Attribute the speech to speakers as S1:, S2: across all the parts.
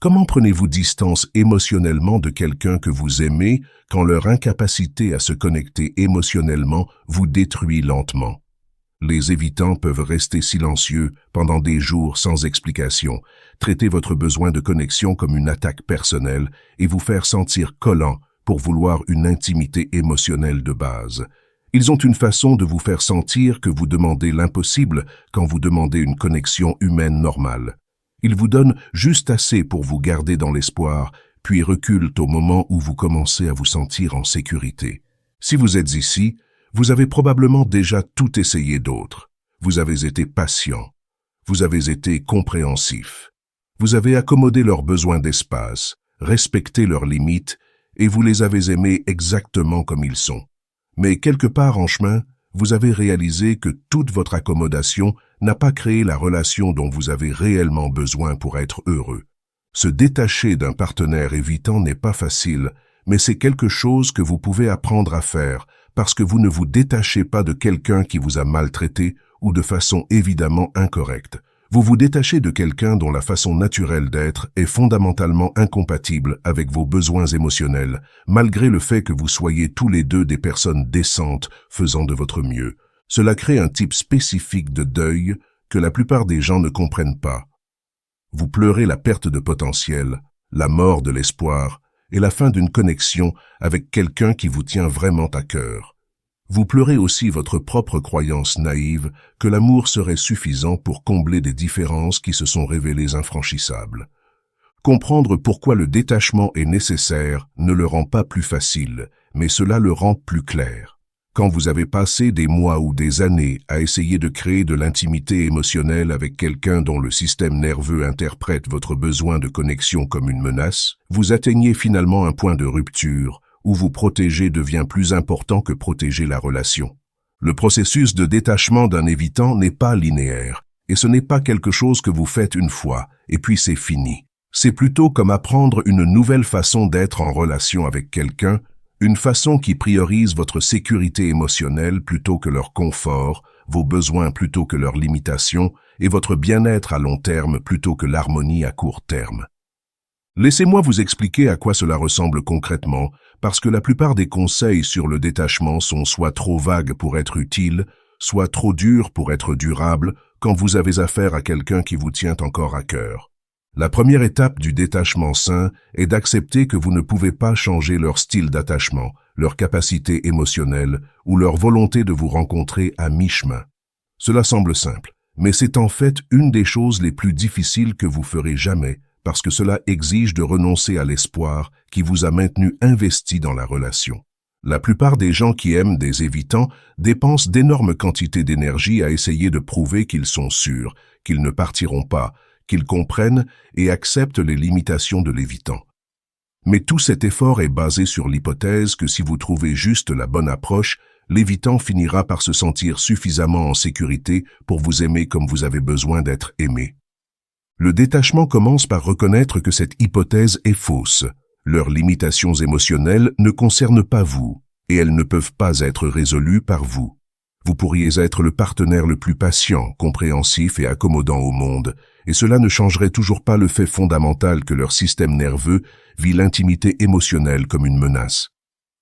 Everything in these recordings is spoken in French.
S1: Comment prenez-vous distance émotionnellement de quelqu'un que vous aimez quand leur incapacité à se connecter émotionnellement vous détruit lentement? Les évitants peuvent rester silencieux pendant des jours sans explication, traiter votre besoin de connexion comme une attaque personnelle et vous faire sentir collant pour vouloir une intimité émotionnelle de base. Ils ont une façon de vous faire sentir que vous demandez l'impossible quand vous demandez une connexion humaine normale. Ils vous donnent juste assez pour vous garder dans l'espoir, puis reculent au moment où vous commencez à vous sentir en sécurité. Si vous êtes ici, vous avez probablement déjà tout essayé d'autre. Vous avez été patient. Vous avez été compréhensif. Vous avez accommodé leurs besoins d'espace, respecté leurs limites, et vous les avez aimés exactement comme ils sont. Mais quelque part en chemin, vous avez réalisé que toute votre accommodation n'a pas créé la relation dont vous avez réellement besoin pour être heureux. Se détacher d'un partenaire évitant n'est pas facile, mais c'est quelque chose que vous pouvez apprendre à faire parce que vous ne vous détachez pas de quelqu'un qui vous a maltraité ou de façon évidemment incorrecte. Vous vous détachez de quelqu'un dont la façon naturelle d'être est fondamentalement incompatible avec vos besoins émotionnels, malgré le fait que vous soyez tous les deux des personnes décentes faisant de votre mieux. Cela crée un type spécifique de deuil que la plupart des gens ne comprennent pas. Vous pleurez la perte de potentiel, la mort de l'espoir et la fin d'une connexion avec quelqu'un qui vous tient vraiment à cœur. Vous pleurez aussi votre propre croyance naïve que l'amour serait suffisant pour combler des différences qui se sont révélées infranchissables. Comprendre pourquoi le détachement est nécessaire ne le rend pas plus facile, mais cela le rend plus clair. Quand vous avez passé des mois ou des années à essayer de créer de l'intimité émotionnelle avec quelqu'un dont le système nerveux interprète votre besoin de connexion comme une menace, vous atteignez finalement un point de rupture où vous protéger devient plus important que protéger la relation. Le processus de détachement d'un évitant n'est pas linéaire, et ce n'est pas quelque chose que vous faites une fois, et puis c'est fini. C'est plutôt comme apprendre une nouvelle façon d'être en relation avec quelqu'un, une façon qui priorise votre sécurité émotionnelle plutôt que leur confort, vos besoins plutôt que leurs limitations, et votre bien-être à long terme plutôt que l'harmonie à court terme. Laissez-moi vous expliquer à quoi cela ressemble concrètement, parce que la plupart des conseils sur le détachement sont soit trop vagues pour être utiles, soit trop durs pour être durables quand vous avez affaire à quelqu'un qui vous tient encore à cœur. La première étape du détachement sain est d'accepter que vous ne pouvez pas changer leur style d'attachement, leur capacité émotionnelle ou leur volonté de vous rencontrer à mi-chemin. Cela semble simple, mais c'est en fait une des choses les plus difficiles que vous ferez jamais, parce que cela exige de renoncer à l'espoir qui vous a maintenu investi dans la relation. La plupart des gens qui aiment des évitants dépensent d'énormes quantités d'énergie à essayer de prouver qu'ils sont sûrs, qu'ils ne partiront pas, qu'ils comprennent et acceptent les limitations de l'évitant. Mais tout cet effort est basé sur l'hypothèse que si vous trouvez juste la bonne approche, l'évitant finira par se sentir suffisamment en sécurité pour vous aimer comme vous avez besoin d'être aimé. Le détachement commence par reconnaître que cette hypothèse est fausse. Leurs limitations émotionnelles ne concernent pas vous, et elles ne peuvent pas être résolues par vous. Vous pourriez être le partenaire le plus patient, compréhensif et accommodant au monde, et cela ne changerait toujours pas le fait fondamental que leur système nerveux vit l'intimité émotionnelle comme une menace.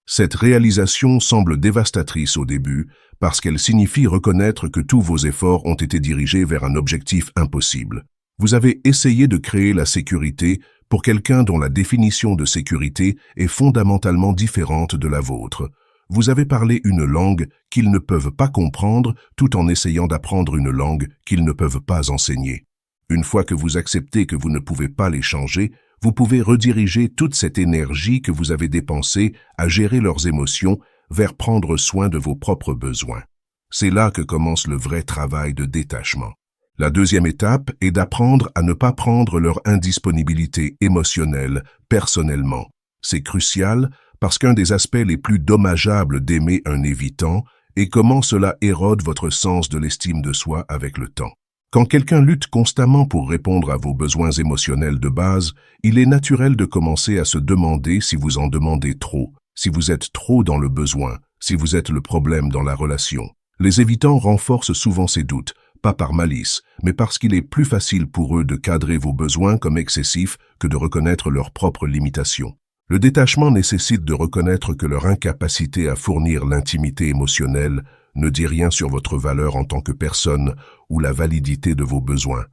S1: Cette réalisation semble dévastatrice au début, parce qu'elle signifie reconnaître que tous vos efforts ont été dirigés vers un objectif impossible. Vous avez essayé de créer la sécurité pour quelqu'un dont la définition de sécurité est fondamentalement différente de la vôtre. Vous avez parlé une langue qu'ils ne peuvent pas comprendre tout en essayant d'apprendre une langue qu'ils ne peuvent pas enseigner. Une fois que vous acceptez que vous ne pouvez pas les changer, vous pouvez rediriger toute cette énergie que vous avez dépensée à gérer leurs émotions vers prendre soin de vos propres besoins. C'est là que commence le vrai travail de détachement. La deuxième étape est d'apprendre à ne pas prendre leur indisponibilité émotionnelle personnellement. C'est crucial parce qu'un des aspects les plus dommageables d'aimer un évitant est comment cela érode votre sens de l'estime de soi avec le temps. Quand quelqu'un lutte constamment pour répondre à vos besoins émotionnels de base, il est naturel de commencer à se demander si vous en demandez trop, si vous êtes trop dans le besoin, si vous êtes le problème dans la relation. Les évitants renforcent souvent ces doutes, pas par malice, mais parce qu'il est plus facile pour eux de cadrer vos besoins comme excessifs que de reconnaître leurs propres limitations. Le détachement nécessite de reconnaître que leur incapacité à fournir l'intimité émotionnelle ne dit rien sur votre valeur en tant que personne ou la validité de vos besoins.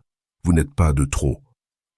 S1: Vous n'êtes pas de trop.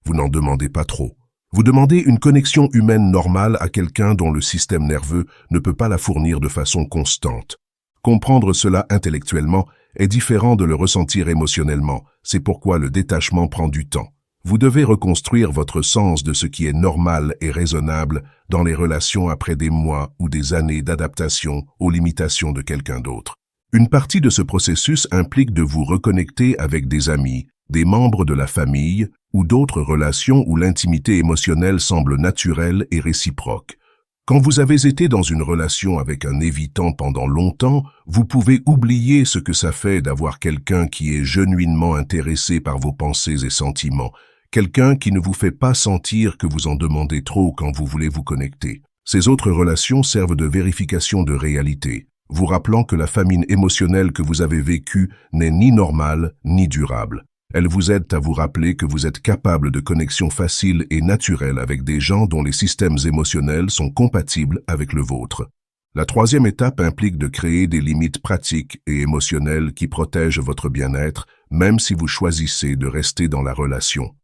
S1: Vous n'en demandez pas trop. Vous demandez une connexion humaine normale à quelqu'un dont le système nerveux ne peut pas la fournir de façon constante. Comprendre cela intellectuellement est différent de le ressentir émotionnellement. C'est pourquoi le détachement prend du temps. Vous devez reconstruire votre sens de ce qui est normal et raisonnable dans les relations après des mois ou des années d'adaptation aux limitations de quelqu'un d'autre. Une partie de ce processus implique de vous reconnecter avec des amis, des membres de la famille ou d'autres relations où l'intimité émotionnelle semble naturelle et réciproque. Quand vous avez été dans une relation avec un évitant pendant longtemps, vous pouvez oublier ce que ça fait d'avoir quelqu'un qui est genuinement intéressé par vos pensées et sentiments, quelqu'un qui ne vous fait pas sentir que vous en demandez trop quand vous voulez vous connecter. Ces autres relations servent de vérification de réalité, vous rappelant que la famine émotionnelle que vous avez vécue n'est ni normale ni durable. Elles vous aident à vous rappeler que vous êtes capable de connexion facile et naturelle avec des gens dont les systèmes émotionnels sont compatibles avec le vôtre. La troisième étape implique de créer des limites pratiques et émotionnelles qui protègent votre bien-être, même si vous choisissez de rester dans la relation.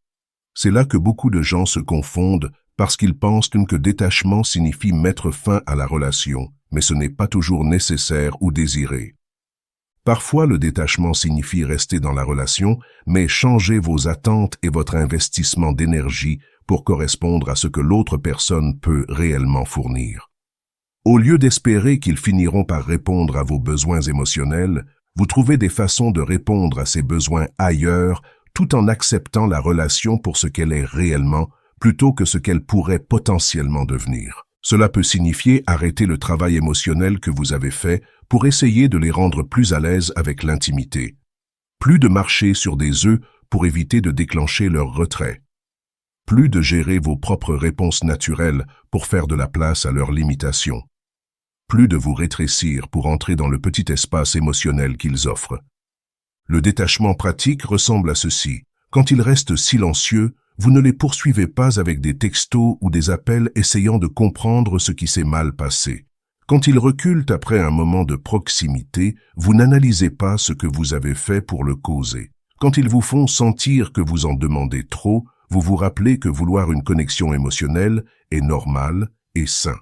S1: C'est là que beaucoup de gens se confondent parce qu'ils pensent que détachement signifie mettre fin à la relation, mais ce n'est pas toujours nécessaire ou désiré. Parfois, le détachement signifie rester dans la relation, mais changer vos attentes et votre investissement d'énergie pour correspondre à ce que l'autre personne peut réellement fournir. Au lieu d'espérer qu'ils finiront par répondre à vos besoins émotionnels, vous trouvez des façons de répondre à ces besoins ailleurs, tout en acceptant la relation pour ce qu'elle est réellement, plutôt que ce qu'elle pourrait potentiellement devenir. Cela peut signifier arrêter le travail émotionnel que vous avez fait pour essayer de les rendre plus à l'aise avec l'intimité. Plus de marcher sur des œufs pour éviter de déclencher leur retrait. Plus de gérer vos propres réponses naturelles pour faire de la place à leurs limitations. Plus de vous rétrécir pour entrer dans le petit espace émotionnel qu'ils offrent. Le détachement pratique ressemble à ceci. Quand ils restent silencieux, vous ne les poursuivez pas avec des textos ou des appels essayant de comprendre ce qui s'est mal passé. Quand ils reculent après un moment de proximité, vous n'analysez pas ce que vous avez fait pour le causer. Quand ils vous font sentir que vous en demandez trop, vous vous rappelez que vouloir une connexion émotionnelle est normal et sain.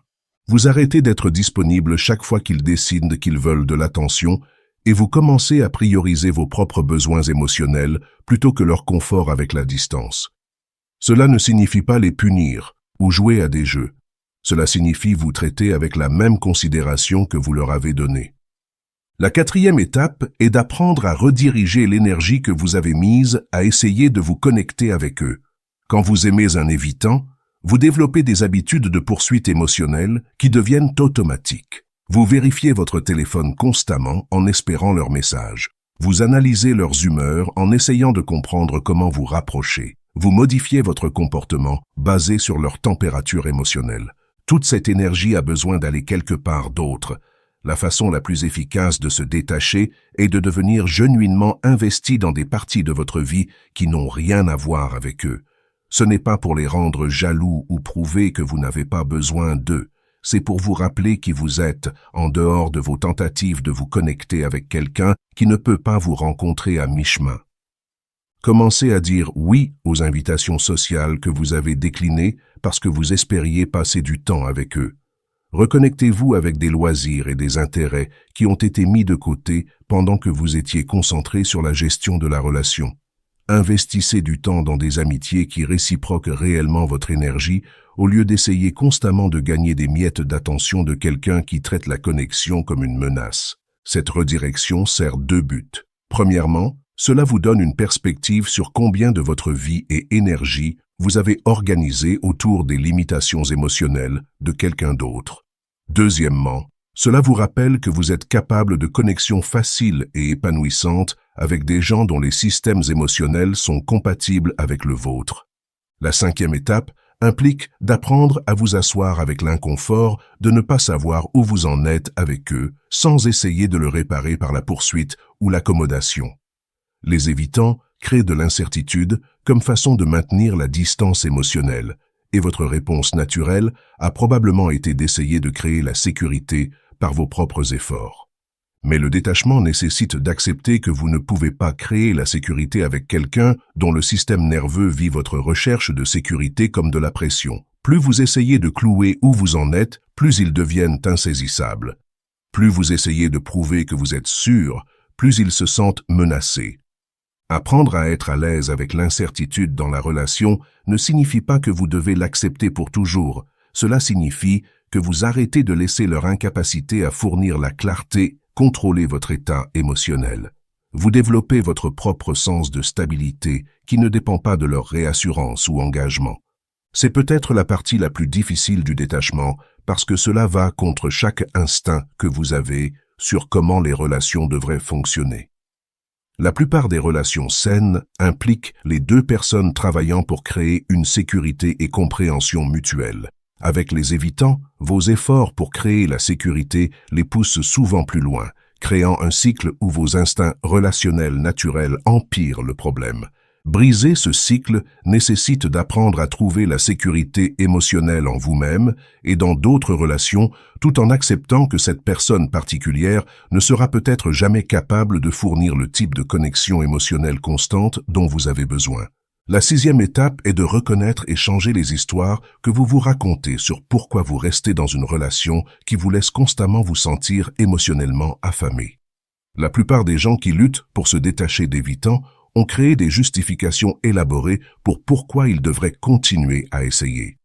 S1: Vous arrêtez d'être disponible chaque fois qu'ils décident qu'ils veulent de l'attention et vous commencez à prioriser vos propres besoins émotionnels plutôt que leur confort avec la distance. Cela ne signifie pas les punir ou jouer à des jeux. Cela signifie vous traiter avec la même considération que vous leur avez donnée. La quatrième étape est d'apprendre à rediriger l'énergie que vous avez mise à essayer de vous connecter avec eux. Quand vous aimez un évitant, vous développez des habitudes de poursuite émotionnelle qui deviennent automatiques. Vous vérifiez votre téléphone constamment en espérant leurs messages. Vous analysez leurs humeurs en essayant de comprendre comment vous rapprocher. Vous modifiez votre comportement basé sur leur température émotionnelle. Toute cette énergie a besoin d'aller quelque part d'autre. La façon la plus efficace de se détacher est de devenir genuinement investi dans des parties de votre vie qui n'ont rien à voir avec eux. Ce n'est pas pour les rendre jaloux ou prouver que vous n'avez pas besoin d'eux. C'est pour vous rappeler qui vous êtes, en dehors de vos tentatives de vous connecter avec quelqu'un qui ne peut pas vous rencontrer à mi-chemin. Commencez à dire oui aux invitations sociales que vous avez déclinées parce que vous espériez passer du temps avec eux. Reconnectez-vous avec des loisirs et des intérêts qui ont été mis de côté pendant que vous étiez concentré sur la gestion de la relation. Investissez du temps dans des amitiés qui réciproquent réellement votre énergie au lieu d'essayer constamment de gagner des miettes d'attention de quelqu'un qui traite la connexion comme une menace. Cette redirection sert deux buts. Premièrement, cela vous donne une perspective sur combien de votre vie et énergie vous avez organisé autour des limitations émotionnelles de quelqu'un d'autre. Deuxièmement, cela vous rappelle que vous êtes capable de connexions faciles et épanouissantes avec des gens dont les systèmes émotionnels sont compatibles avec le vôtre. La cinquième étape implique d'apprendre à vous asseoir avec l'inconfort de ne pas savoir où vous en êtes avec eux sans essayer de le réparer par la poursuite ou l'accommodation. Les évitants créent de l'incertitude comme façon de maintenir la distance émotionnelle, et votre réponse naturelle a probablement été d'essayer de créer la sécurité par vos propres efforts. Mais le détachement nécessite d'accepter que vous ne pouvez pas créer la sécurité avec quelqu'un dont le système nerveux vit votre recherche de sécurité comme de la pression. Plus vous essayez de clouer où vous en êtes, plus ils deviennent insaisissables. Plus vous essayez de prouver que vous êtes sûr, plus ils se sentent menacés. Apprendre à être à l'aise avec l'incertitude dans la relation ne signifie pas que vous devez l'accepter pour toujours. Cela signifie que vous arrêtez de laisser leur incapacité à fournir la clarté contrôler votre état émotionnel. Vous développez votre propre sens de stabilité qui ne dépend pas de leur réassurance ou engagement. C'est peut-être la partie la plus difficile du détachement parce que cela va contre chaque instinct que vous avez sur comment les relations devraient fonctionner. La plupart des relations saines impliquent les deux personnes travaillant pour créer une sécurité et compréhension mutuelle. Avec les évitants, vos efforts pour créer la sécurité les poussent souvent plus loin, créant un cycle où vos instincts relationnels naturels empirent le problème. Briser ce cycle nécessite d'apprendre à trouver la sécurité émotionnelle en vous-même et dans d'autres relations, tout en acceptant que cette personne particulière ne sera peut-être jamais capable de fournir le type de connexion émotionnelle constante dont vous avez besoin. La 6e étape est de reconnaître et changer les histoires que vous vous racontez sur pourquoi vous restez dans une relation qui vous laisse constamment vous sentir émotionnellement affamé. La plupart des gens qui luttent pour se détacher d'évitants ont créé des justifications élaborées pour pourquoi ils devraient continuer à essayer.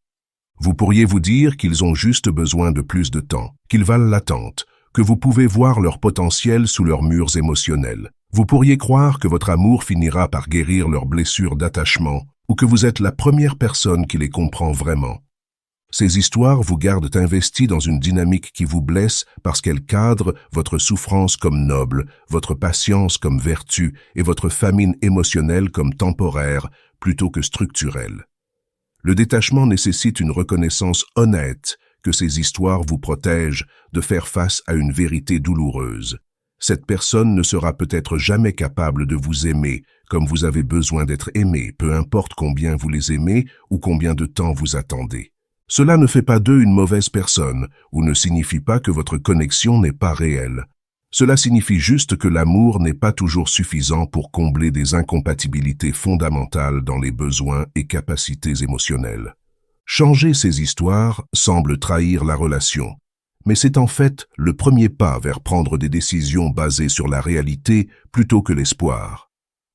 S1: Vous pourriez vous dire qu'ils ont juste besoin de plus de temps, qu'ils valent l'attente, que vous pouvez voir leur potentiel sous leurs murs émotionnels. Vous pourriez croire que votre amour finira par guérir leurs blessures d'attachement ou que vous êtes la première personne qui les comprend vraiment. Ces histoires vous gardent investi dans une dynamique qui vous blesse parce qu'elle cadre votre souffrance comme noble, votre patience comme vertu et votre famine émotionnelle comme temporaire plutôt que structurelle. Le détachement nécessite une reconnaissance honnête que ces histoires vous protègent de faire face à une vérité douloureuse. Cette personne ne sera peut-être jamais capable de vous aimer comme vous avez besoin d'être aimé, peu importe combien vous les aimez ou combien de temps vous attendez. Cela ne fait pas d'eux une mauvaise personne ou ne signifie pas que votre connexion n'est pas réelle. Cela signifie juste que l'amour n'est pas toujours suffisant pour combler des incompatibilités fondamentales dans les besoins et capacités émotionnelles. Changer ces histoires semble trahir la relation. Mais c'est en fait le premier pas vers prendre des décisions basées sur la réalité plutôt que l'espoir.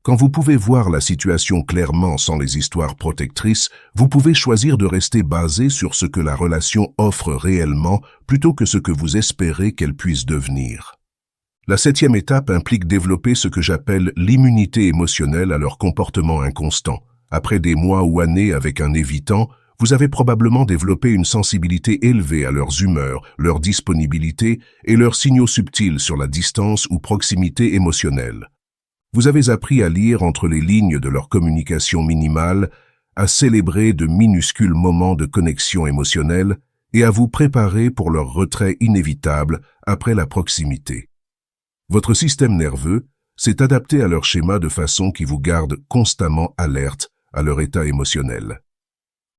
S1: Quand vous pouvez voir la situation clairement sans les histoires protectrices, vous pouvez choisir de rester basé sur ce que la relation offre réellement plutôt que ce que vous espérez qu'elle puisse devenir. La 7e étape implique développer ce que j'appelle l'immunité émotionnelle à leur comportement inconstant. Après des mois ou années avec un évitant, vous avez probablement développé une sensibilité élevée à leurs humeurs, leur disponibilité et leurs signaux subtils sur la distance ou proximité émotionnelle. Vous avez appris à lire entre les lignes de leur communication minimale, à célébrer de minuscules moments de connexion émotionnelle et à vous préparer pour leur retrait inévitable après la proximité. Votre système nerveux s'est adapté à leur schéma de façon qui vous garde constamment alerte à leur état émotionnel.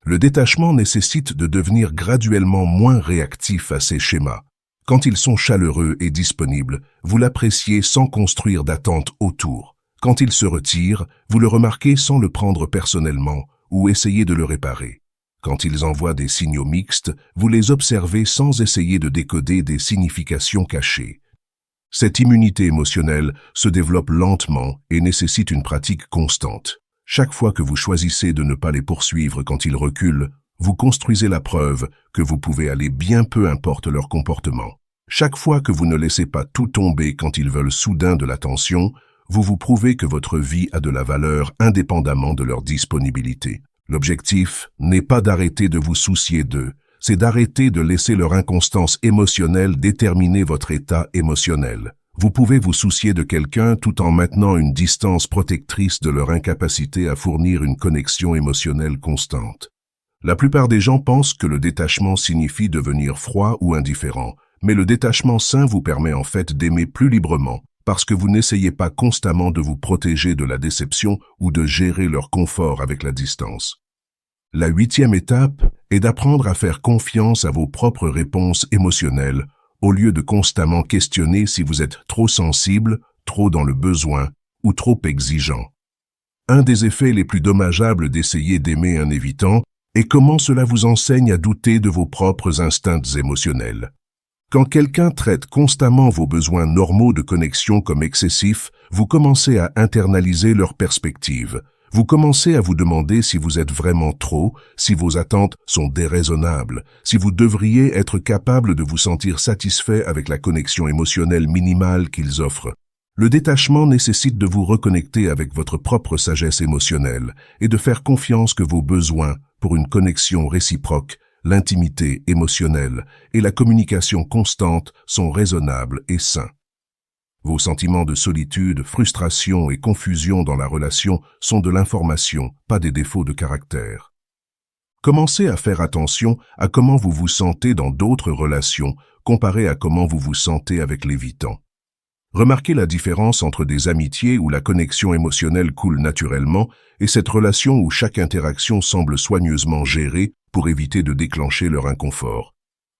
S1: Le détachement nécessite de devenir graduellement moins réactif à ces schémas. Quand ils sont chaleureux et disponibles, vous l'appréciez sans construire d'attente autour. Quand ils se retirent, vous le remarquez sans le prendre personnellement ou essayer de le réparer. Quand ils envoient des signaux mixtes, vous les observez sans essayer de décoder des significations cachées. Cette immunité émotionnelle se développe lentement et nécessite une pratique constante. Chaque fois que vous choisissez de ne pas les poursuivre quand ils reculent, vous construisez la preuve que vous pouvez aller bien peu importe leur comportement. Chaque fois que vous ne laissez pas tout tomber quand ils veulent soudain de l'attention, vous vous prouvez que votre vie a de la valeur indépendamment de leur disponibilité. L'objectif n'est pas d'arrêter de vous soucier d'eux, c'est d'arrêter de laisser leur inconstance émotionnelle déterminer votre état émotionnel. Vous pouvez vous soucier de quelqu'un tout en maintenant une distance protectrice de leur incapacité à fournir une connexion émotionnelle constante. La plupart des gens pensent que le détachement signifie devenir froid ou indifférent, mais le détachement sain vous permet en fait d'aimer plus librement, parce que vous n'essayez pas constamment de vous protéger de la déception ou de gérer leur confort avec la distance. La 8e étape est d'apprendre à faire confiance à vos propres réponses émotionnelles au lieu de constamment questionner si vous êtes trop sensible, trop dans le besoin ou trop exigeant. Un des effets les plus dommageables d'essayer d'aimer un évitant est comment cela vous enseigne à douter de vos propres instincts émotionnels. Quand quelqu'un traite constamment vos besoins normaux de connexion comme excessifs, vous commencez à internaliser leur perspective. Vous commencez à vous demander si vous êtes vraiment trop, si vos attentes sont déraisonnables, si vous devriez être capable de vous sentir satisfait avec la connexion émotionnelle minimale qu'ils offrent. Le détachement nécessite de vous reconnecter avec votre propre sagesse émotionnelle et de faire confiance que vos besoins pour une connexion réciproque, l'intimité émotionnelle et la communication constante sont raisonnables et sains. Vos sentiments de solitude, frustration et confusion dans la relation sont de l'information, pas des défauts de caractère. Commencez à faire attention à comment vous vous sentez dans d'autres relations comparé à comment vous vous sentez avec l'évitant. Remarquez la différence entre des amitiés où la connexion émotionnelle coule naturellement et cette relation où chaque interaction semble soigneusement gérée pour éviter de déclencher leur inconfort.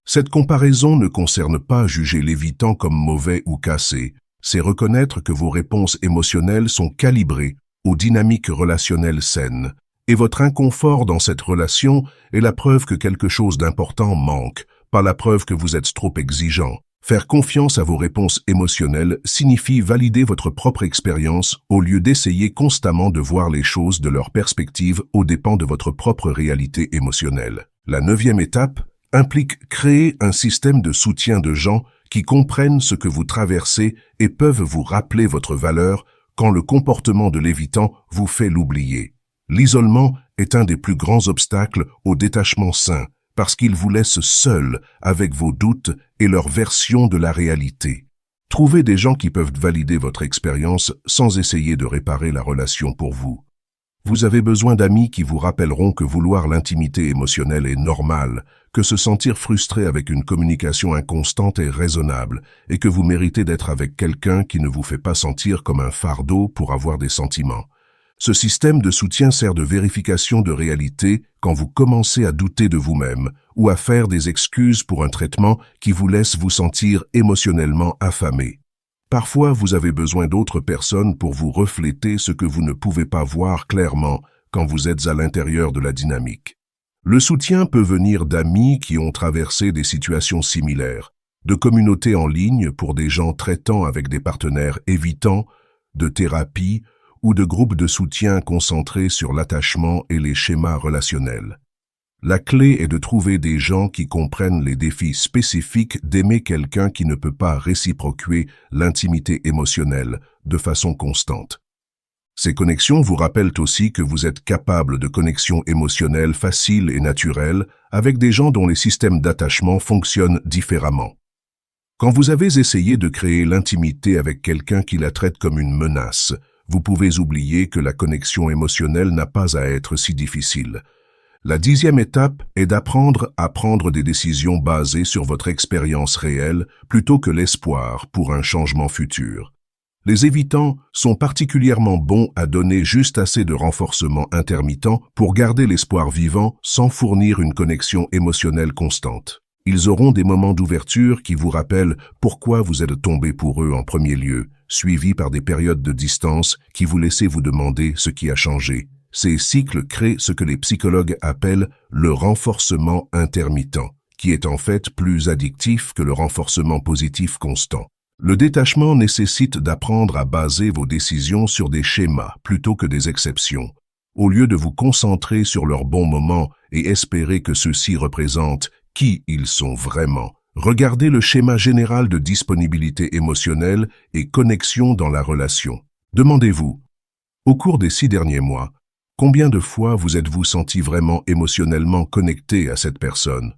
S1: Cette comparaison ne concerne pas juger l'évitant comme mauvais ou cassé, c'est reconnaître que vos réponses émotionnelles sont calibrées aux dynamiques relationnelles saines, et votre inconfort dans cette relation est la preuve que quelque chose d'important manque, pas la preuve que vous êtes trop exigeant. Faire confiance à vos réponses émotionnelles signifie valider votre propre expérience au lieu d'essayer constamment de voir les choses de leur perspective aux dépens de votre propre réalité émotionnelle. La 9e étape implique créer un système de soutien de gens qui comprennent ce que vous traversez et peuvent vous rappeler votre valeur quand le comportement de l'évitant vous fait l'oublier. L'isolement est un des plus grands obstacles au détachement sain, parce qu'il vous laisse seul avec vos doutes et leur version de la réalité. Trouvez des gens qui peuvent valider votre expérience sans essayer de réparer la relation pour vous. Vous avez besoin d'amis qui vous rappelleront que vouloir l'intimité émotionnelle est normal, que se sentir frustré avec une communication inconstante est raisonnable, et que vous méritez d'être avec quelqu'un qui ne vous fait pas sentir comme un fardeau pour avoir des sentiments. Ce système de soutien sert de vérification de réalité quand vous commencez à douter de vous-même ou à faire des excuses pour un traitement qui vous laisse vous sentir émotionnellement affamé. Parfois, vous avez besoin d'autres personnes pour vous refléter ce que vous ne pouvez pas voir clairement quand vous êtes à l'intérieur de la dynamique. Le soutien peut venir d'amis qui ont traversé des situations similaires, de communautés en ligne pour des gens traitant avec des partenaires évitants, de thérapie, ou de groupes de soutien concentrés sur l'attachement et les schémas relationnels. La clé est de trouver des gens qui comprennent les défis spécifiques d'aimer quelqu'un qui ne peut pas réciproquer l'intimité émotionnelle de façon constante. Ces connexions vous rappellent aussi que vous êtes capable de connexions émotionnelles faciles et naturelles avec des gens dont les systèmes d'attachement fonctionnent différemment. Quand vous avez essayé de créer l'intimité avec quelqu'un qui la traite comme une menace, vous pouvez oublier que la connexion émotionnelle n'a pas à être si difficile. La 10e étape est d'apprendre à prendre des décisions basées sur votre expérience réelle plutôt que l'espoir pour un changement futur. Les évitants sont particulièrement bons à donner juste assez de renforcement intermittent pour garder l'espoir vivant sans fournir une connexion émotionnelle constante. Ils auront des moments d'ouverture qui vous rappellent pourquoi vous êtes tombé pour eux en premier lieu, suivis par des périodes de distance qui vous laissent vous demander ce qui a changé. Ces cycles créent ce que les psychologues appellent le renforcement intermittent, qui est en fait plus addictif que le renforcement positif constant. Le détachement nécessite d'apprendre à baser vos décisions sur des schémas plutôt que des exceptions, au lieu de vous concentrer sur leurs bons moments et espérer que ceux-ci représentent qui ils sont vraiment. Regardez le schéma général de disponibilité émotionnelle et connexion dans la relation. Demandez-vous, au cours des 6 derniers mois, combien de fois vous êtes-vous senti vraiment émotionnellement connecté à cette personne?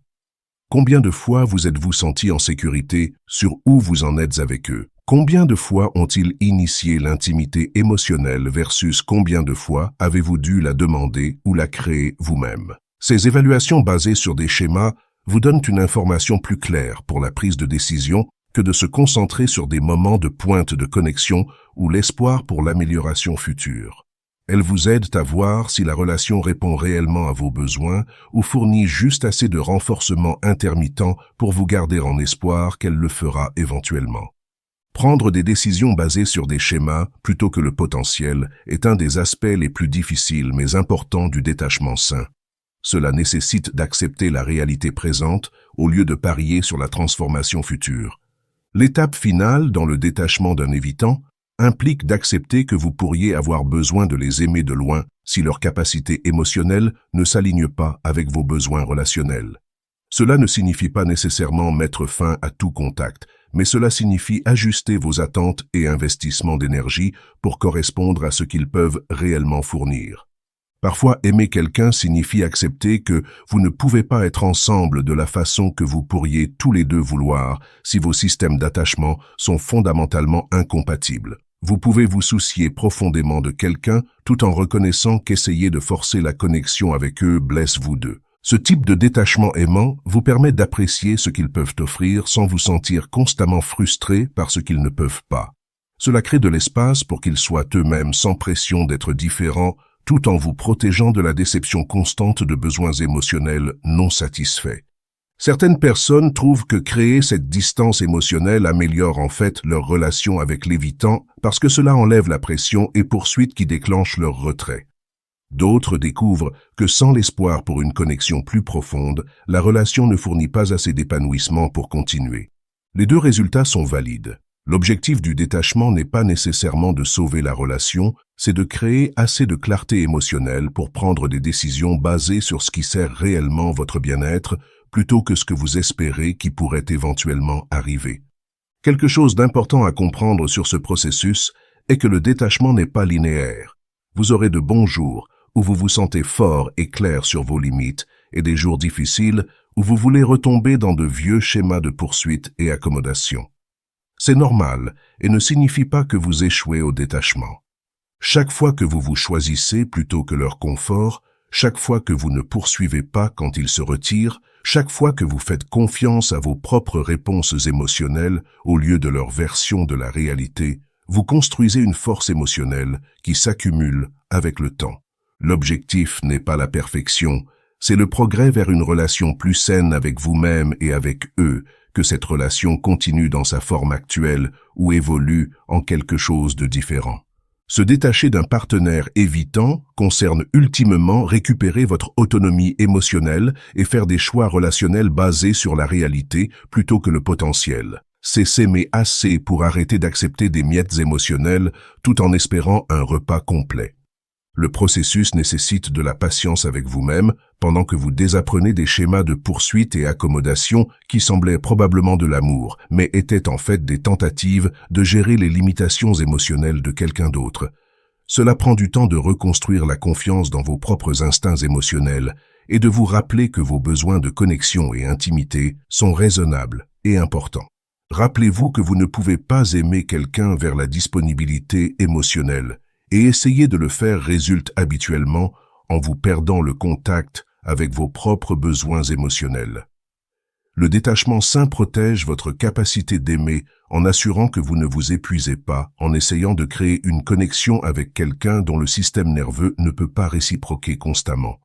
S1: Combien de fois vous êtes-vous senti en sécurité sur où vous en êtes avec eux? Combien de fois ont-ils initié l'intimité émotionnelle versus combien de fois avez-vous dû la demander ou la créer vous-même? Ces évaluations basées sur des schémas vous donnent une information plus claire pour la prise de décision que de se concentrer sur des moments de pointe de connexion ou l'espoir pour l'amélioration future. Elles vous aident à voir si la relation répond réellement à vos besoins ou fournit juste assez de renforcement intermittent pour vous garder en espoir qu'elle le fera éventuellement. Prendre des décisions basées sur des schémas plutôt que le potentiel est un des aspects les plus difficiles mais importants du détachement sain. Cela nécessite d'accepter la réalité présente au lieu de parier sur la transformation future. L'étape finale dans le détachement d'un évitant implique d'accepter que vous pourriez avoir besoin de les aimer de loin si leur capacité émotionnelle ne s'aligne pas avec vos besoins relationnels. Cela ne signifie pas nécessairement mettre fin à tout contact, mais cela signifie ajuster vos attentes et investissements d'énergie pour correspondre à ce qu'ils peuvent réellement fournir. Parfois, aimer quelqu'un signifie accepter que vous ne pouvez pas être ensemble de la façon que vous pourriez tous les deux vouloir si vos systèmes d'attachement sont fondamentalement incompatibles. Vous pouvez vous soucier profondément de quelqu'un tout en reconnaissant qu'essayer de forcer la connexion avec eux blesse vous deux. Ce type de détachement aimant vous permet d'apprécier ce qu'ils peuvent offrir sans vous sentir constamment frustré par ce qu'ils ne peuvent pas. Cela crée de l'espace pour qu'ils soient eux-mêmes sans pression d'être différents, tout en vous protégeant de la déception constante de besoins émotionnels non satisfaits. Certaines personnes trouvent que créer cette distance émotionnelle améliore en fait leur relation avec l'évitant parce que cela enlève la pression et poursuite qui déclenche leur retrait. D'autres découvrent que sans l'espoir pour une connexion plus profonde, la relation ne fournit pas assez d'épanouissement pour continuer. Les deux résultats sont valides. L'objectif du détachement n'est pas nécessairement de sauver la relation, c'est de créer assez de clarté émotionnelle pour prendre des décisions basées sur ce qui sert réellement votre bien-être, plutôt que ce que vous espérez qui pourrait éventuellement arriver. Quelque chose d'important à comprendre sur ce processus est que le détachement n'est pas linéaire. Vous aurez de bons jours où vous vous sentez fort et clair sur vos limites et des jours difficiles où vous voulez retomber dans de vieux schémas de poursuite et accommodation. C'est normal et ne signifie pas que vous échouez au détachement. Chaque fois que vous vous choisissez plutôt que leur confort, chaque fois que vous ne poursuivez pas quand ils se retirent, chaque fois que vous faites confiance à vos propres réponses émotionnelles au lieu de leur version de la réalité, vous construisez une force émotionnelle qui s'accumule avec le temps. L'objectif n'est pas la perfection, c'est le progrès vers une relation plus saine avec vous-même et avec eux, que cette relation continue dans sa forme actuelle ou évolue en quelque chose de différent. Se détacher d'un partenaire évitant concerne ultimement récupérer votre autonomie émotionnelle et faire des choix relationnels basés sur la réalité plutôt que le potentiel. C'est s'aimer assez pour arrêter d'accepter des miettes émotionnelles tout en espérant un repas complet. Le processus nécessite de la patience avec vous-même pendant que vous désapprenez des schémas de poursuite et accommodation qui semblaient probablement de l'amour, mais étaient en fait des tentatives de gérer les limitations émotionnelles de quelqu'un d'autre. Cela prend du temps de reconstruire la confiance dans vos propres instincts émotionnels et de vous rappeler que vos besoins de connexion et intimité sont raisonnables et importants. Rappelez-vous que vous ne pouvez pas aimer quelqu'un vers la disponibilité émotionnelle, et essayer de le faire résulte habituellement en vous perdant le contact avec vos propres besoins émotionnels. Le détachement sain protège votre capacité d'aimer en assurant que vous ne vous épuisez pas en essayant de créer une connexion avec quelqu'un dont le système nerveux ne peut pas réciproquer constamment.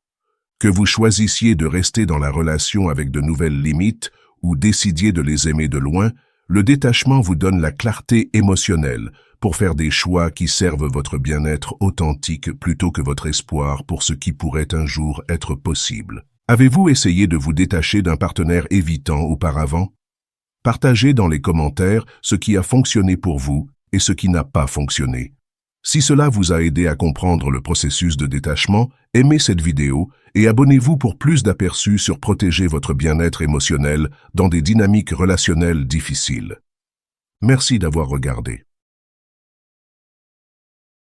S1: Que vous choisissiez de rester dans la relation avec de nouvelles limites ou décidiez de les aimer de loin, le détachement vous donne la clarté émotionnelle pour faire des choix qui servent votre bien-être authentique plutôt que votre espoir pour ce qui pourrait un jour être possible. Avez-vous essayé de vous détacher d'un partenaire évitant auparavant? Partagez dans les commentaires ce qui a fonctionné pour vous et ce qui n'a pas fonctionné. Si cela vous a aidé à comprendre le processus de détachement, aimez cette vidéo et abonnez-vous pour plus d'aperçus sur protéger votre bien-être émotionnel dans des dynamiques relationnelles difficiles. Merci d'avoir regardé.